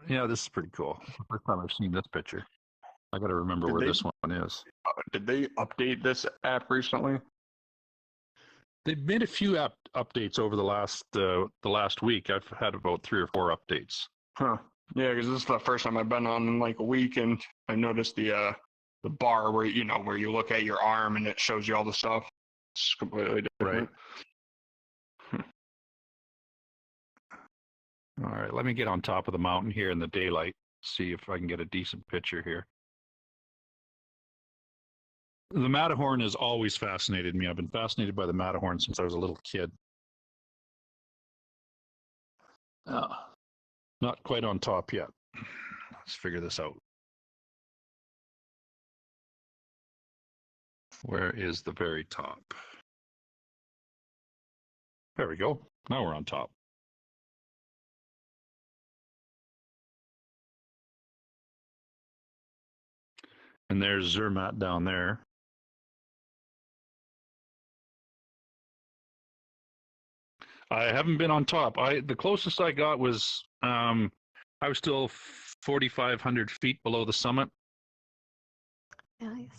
Yeah, this is pretty cool. First time I've seen this picture. I got to remember Did where they this one is. did they update this app recently? They've made a few updates over the last week. I've had about 3 or 4 updates. Huh. Yeah, because this is the first time I've been on in like a week, and I noticed the bar where where you look at your arm and it shows you all the stuff. It's completely different. Right. All right, let me get on top of the mountain here in the daylight, see if I can get a decent picture here. The Matterhorn has always fascinated me. I've been fascinated by the Matterhorn since I was a little kid. Not quite on top yet. Let's figure this out. Where is the very top? There we go. Now we're on top. And there's Zermatt down there. I haven't been on top. The closest I got was I was still 4,500 feet below the summit. Nice.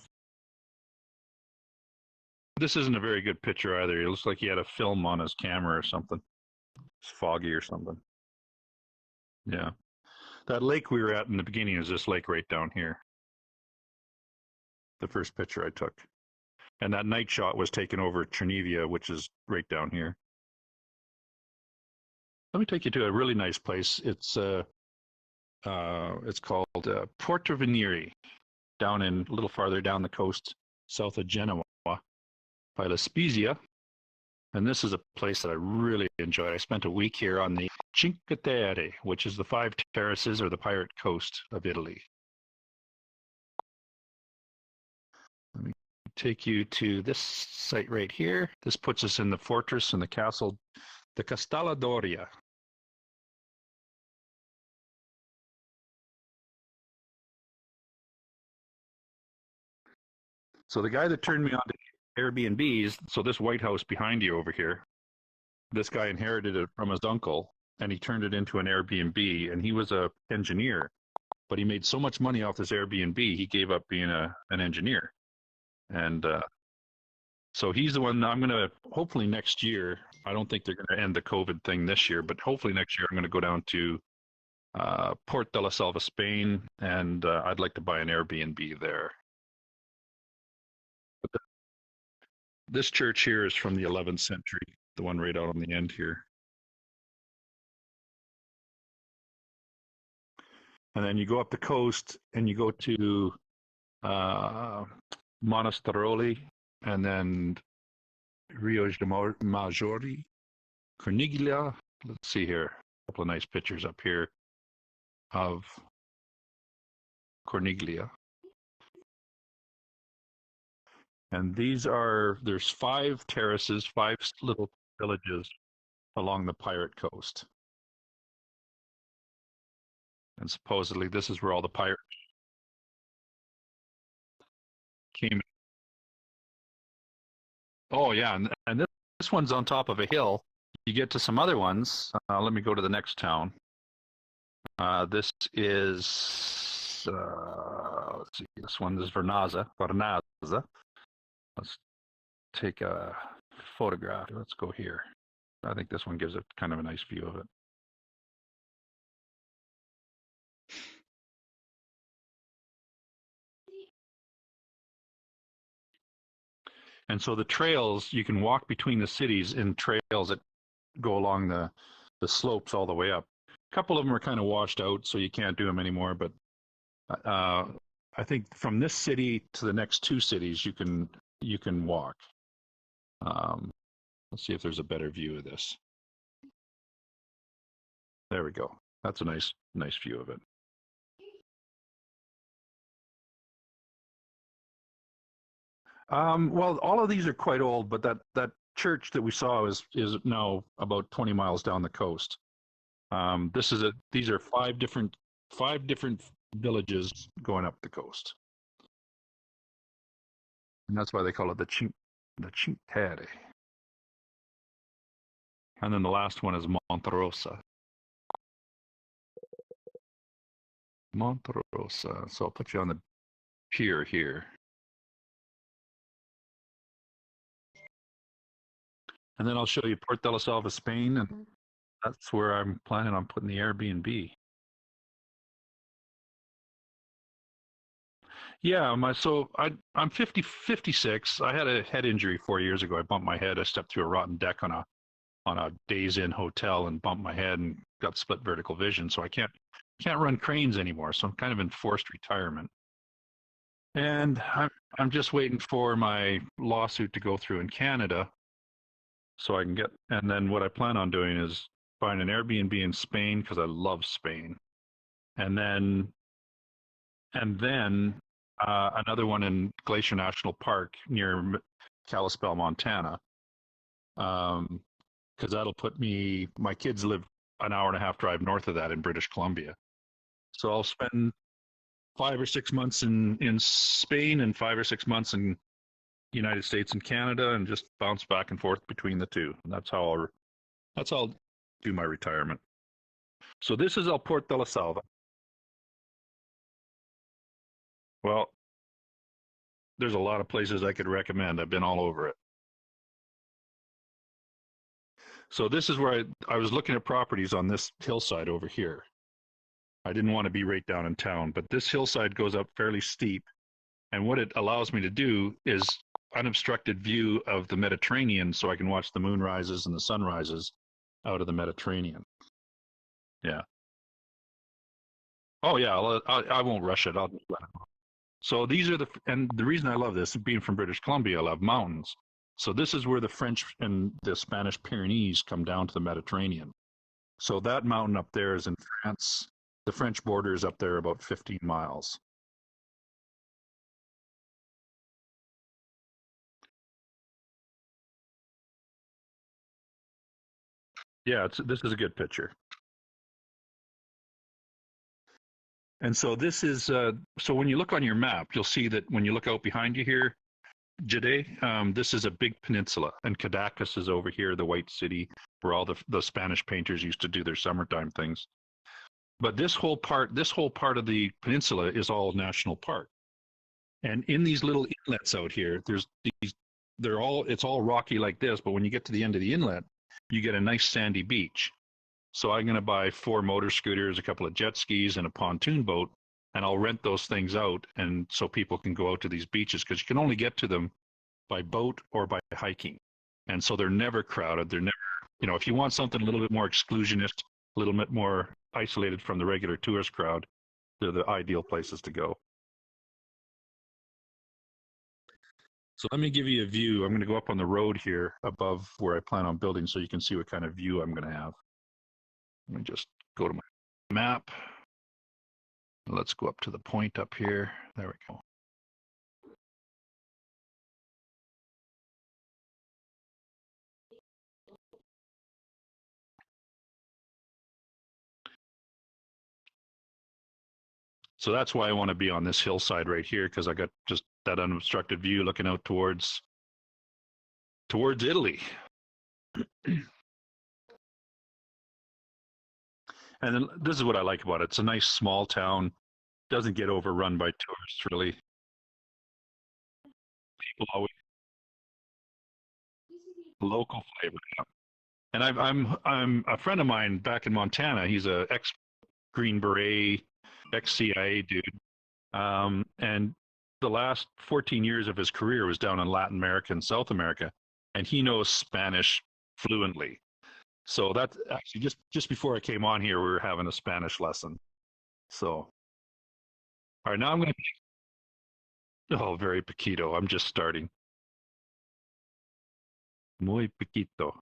This isn't a very good picture either. It looks like he had a film on his camera or something. It's foggy or something. Yeah. That lake we were at in the beginning is this lake right down here. The first picture I took. And that night shot was taken over Chernivia, which is right down here. Let me take you to a really nice place. It's called Porto Venere, down in a little farther down the coast, south of Genoa, by La Spezia. And this is a place that I really enjoyed. I spent a week here on the Cinque Terre, which is the 5 terraces or the pirate coast of Italy. Let me take you to this site right here. This puts us in the fortress and the castle, the Castella Doria. So the guy that turned me on to Airbnbs, so this White House behind you over here, this guy inherited it from his uncle, and he turned it into an Airbnb, and he was an engineer, but he made so much money off this Airbnb, he gave up being an engineer. And so he's the one I'm going to, hopefully next year, I don't think they're going to end the COVID thing this year, but hopefully next year I'm going to go down to Port de la Selva, Spain, and I'd like to buy an Airbnb there. But this church here is from the 11th century, the one right out on the end here. And then you go up the coast and you go to Monastiroli and then Rio de Maggiore, Corniglia. Let's see here. A couple of nice pictures up here of Corniglia. And there's 5 terraces, 5 little villages along the pirate coast. And supposedly this is where all the pirates came. Oh yeah, and this one's on top of a hill. You get to some other ones. Let me go to the next town. This is let's see. This one is Vernazza. Let's take a photograph. Let's go here. I think this one gives it kind of a nice view of it. And so the trails, you can walk between the cities in trails that go along the slopes all the way up. A couple of them are kind of washed out, so you can't do them anymore. But I think from this city to the next 2 cities, you can walk. Let's see if there's a better view of this. There we go. That's a nice view of it. Well, all of these are quite old, but that church that we saw is now about 20 miles down the coast. These are 5 different villages going up the coast, and that's why they call it the Cinque Terre. And then the last one is Monterosa. Monterosa. So I'll put you on the pier here. And then I'll show you Port de la Selva, Spain, and that's where I'm planning on putting the Airbnb. Yeah, I'm 56. I had a head injury 4 years ago. I bumped my head. I stepped through a rotten deck on a Days Inn hotel and bumped my head and got split vertical vision. So I can't run cranes anymore. So I'm kind of in forced retirement. And I'm just waiting for my lawsuit to go through in Canada so I can get. And then what I plan on doing is find an Airbnb in Spain because I love Spain, and then another one in Glacier National Park near Kalispell, Montana, because that'll put me. My kids live an hour and a half drive north of that in British Columbia, so I'll spend 5 or 6 months in Spain and 5 or 6 months in United States and Canada, and just bounce back and forth between the two. And that's how I'll do my retirement. So this is El Port de la Selva. Well, there's a lot of places I could recommend. I've been all over it. So this is where I was looking at properties on this hillside over here. I didn't want to be right down in town, but this hillside goes up fairly steep. And what it allows me to do is unobstructed view of the Mediterranean so I can watch the moon rises and the sunrises out of the Mediterranean. Yeah. Oh, yeah. I won't rush it. I'll just let it go. So and the reason I love this, being from British Columbia, I love mountains. So this is where the French and the Spanish Pyrenees come down to the Mediterranean. So that mountain up there is in France. The French border is up there about 15 miles. Yeah, this is a good picture. And so this is so when you look on your map, you'll see that when you look out behind you here, Jide, this is a big peninsula, and Caracas is over here, the White City, where all the Spanish painters used to do their summertime things. But this whole part of the peninsula is all national park. And in these little inlets out here, it's all rocky like this, but when you get to the end of the inlet, you get a nice sandy beach. So I'm going to buy 4 motor scooters, a couple of jet skis, and a pontoon boat, and I'll rent those things out, and so people can go out to these beaches because you can only get to them by boat or by hiking, and so they're never crowded. They're never, if you want something a little bit more exclusionist, a little bit more isolated from the regular tourist crowd, they're the ideal places to go. So let me give you a view. I'm going to go up on the road here above where I plan on building so you can see what kind of view I'm going to have. Let me just go to my map. Let's go up to the point up here. There we go. So that's why I want to be on this hillside right here, because I got just that unobstructed view looking out towards Italy. And then this is what I like about it. It's a nice small town. Doesn't get overrun by tourists, really. People always local flavor. Yeah. And I'm a friend of mine back in Montana. He's a ex Green Beret, ex CIA dude. And the last 14 years of his career was down in Latin America and South America, and he knows Spanish fluently. So that's actually just before I came on here, we were having a Spanish lesson. So, all right, now I'm going to. Oh, very poquito. I'm just starting. Muy poquito.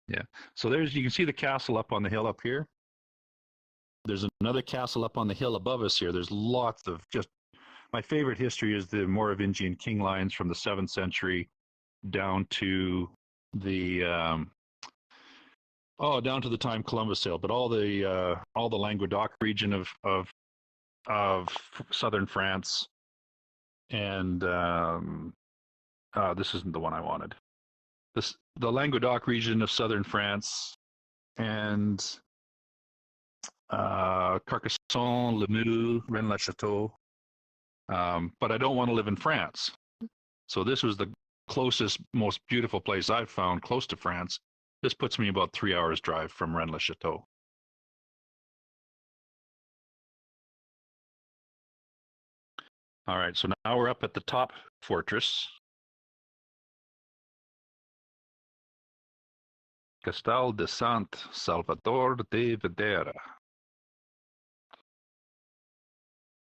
Yeah. So you can see the castle up on the hill up here. There's another castle up on the hill above us here. There's lots of my favorite history is the Merovingian king lines from the 7th century down to the down to the time Columbus sailed, but all the Languedoc region of southern France, and this isn't the one I wanted. The Languedoc region of southern France, and Carcassonne, Limoux, Rennes-le-Château. But I don't want to live in France. So this was the closest, most beautiful place I've found close to France. This puts me about 3 hours drive from Rennes-le-Château. All right, so now we're up at the top fortress. Castel de Sant Salvador de Vedera.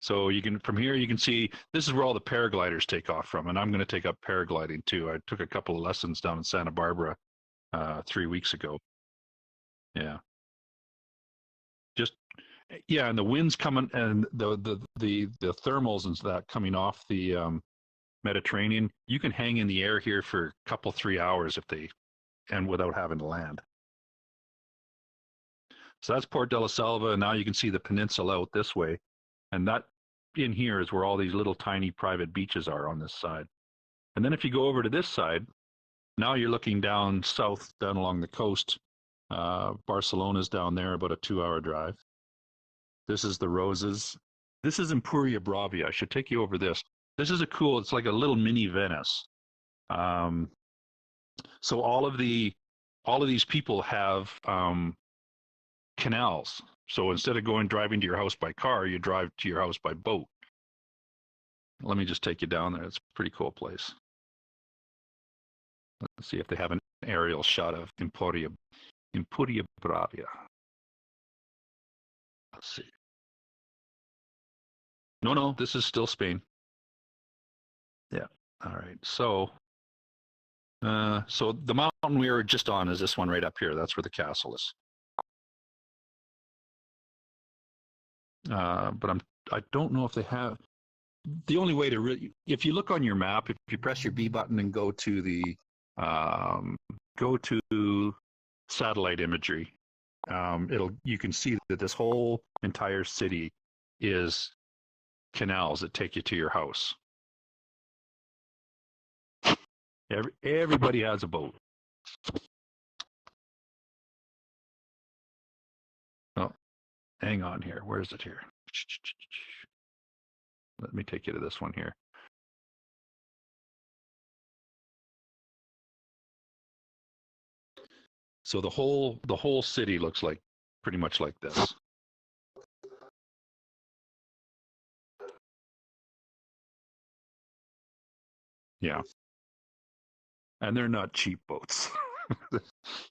So you can, from here, you can see this is where all the paragliders take off from, and I'm going to take up paragliding too. I took a couple of lessons down in Santa Barbara 3 weeks ago. Yeah, just yeah, and the winds coming and the thermals and that coming off the Mediterranean. You can hang in the air here for a couple 3 hours if they and without having to land. So that's Port de la Selva, and now you can see the peninsula out this way, and that in here is where all these little tiny private beaches are on this side. And then if you go over to this side, now you're looking down south, down along the coast. Barcelona's down there, about a 2-hour drive. This is the Roses. This is Empuria Bravia. I should take you over this. This is a cool, it's like a little mini Venice. So all of these people have canals. So instead of driving to your house by car, you drive to your house by boat. Let me just take you down there. It's a pretty cool place. Let's see if they have an aerial shot of Empuria Bravia. Let's see. No, this is still Spain. Yeah. All right. So the mountain we were just on is this one right up here. That's where the castle is. But I don't know if they have. The only way to really, if you look on your map, if you press your B button and go to satellite imagery, you can see that this whole entire city is canals that take you to your house. Everybody has a boat. Oh, hang on here. Where is it here? Let me take you to this one here. So the whole city looks like pretty much like this. Yeah. And they're not cheap boats.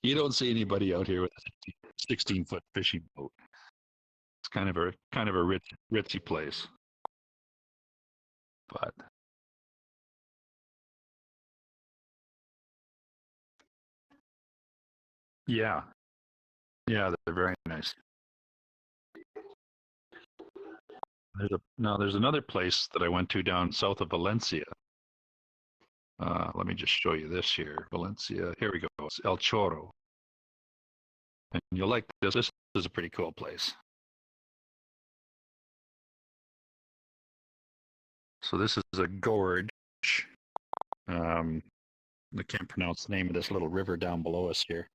You don't see anybody out here with a 16-foot fishing boat. It's kind of a ritzy place. But yeah, they're very nice. There's another place that I went to down south of Valencia. Let me just show you this here. Valencia. Here we go. It's El Chorro. And you'll like this. This is a pretty cool place. So this is a gorge. I can't pronounce the name of this little river down below us here.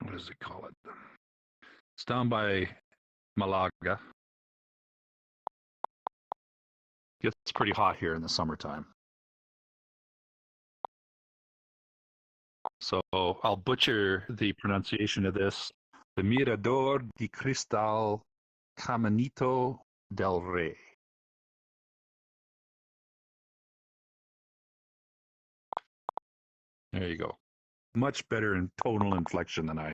What does it call it? It's down by Malaga. Gets pretty hot here in the summertime. So I'll butcher the pronunciation of this. The Mirador de Cristal Caminito del Rey. There you go. Much better in tonal inflection than I